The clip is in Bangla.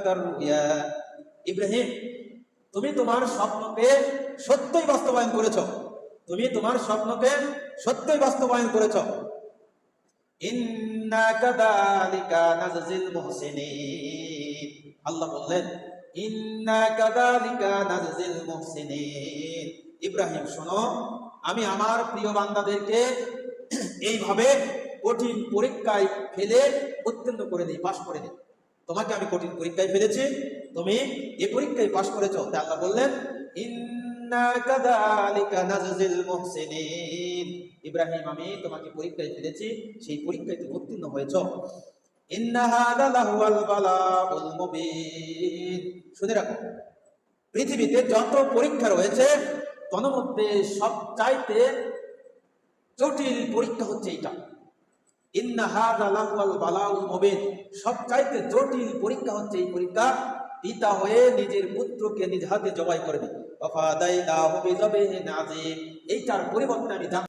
সাদাক্তার রুয়া। ইব্রাহিম, তুমি তোমার স্বপ্নকে সত্যই বাস্তবায়ন করেছো, তুমি তোমার স্বপ্নকে সত্যই বাস্তবায়ন করেছো। ইন্না কাযালিকা নাজজিল মুহসিনিন, আল্লাহ বললেন ইন্না কাযালিকা নাজজিল মুহসিনিন। ইব্রাহিম শোনো, আমি আমার প্রিয় বান্দাদেরকে এইভাবে কঠিন পরীক্ষায় ফেলে উত্তীর্ণ করে দিই, পাশ করে দিই। তোমাকে আমি কঠিন পরীক্ষায় ফেলেছি, তুমি এই পরীক্ষায় পাশ করেছো। তাই আল্লাহ বললেন ইন্না কাযালিকা নাজজিল মুহসিনিন। ইব্রাহিম, আমি তোমাকে পরীক্ষায় ফেলেছি, সেই পরীক্ষায় তুমি উত্তীর্ণ হয়েছো। ইন্না হাযা লাহুয়াল বালাউল মুবিন। শুনে রাখো, পৃথিবীতে যত পরীক্ষা রয়েছে তন্মধ্যে সবচাইতে জটিল পরীক্ষা হচ্ছে এটা। ইন্না হাযা লাহুয়াল বালাউল মুবিন, সবচাইতে জটিল পরীক্ষা হচ্ছে এই পরীক্ষা। পিতা হয়ে নিজের পুত্রকে নিজ হাতে জবাই করবে। ওয়াফাদাইনাহু বিযাবহিন আযীম। এইটার পরিবর্তে আমি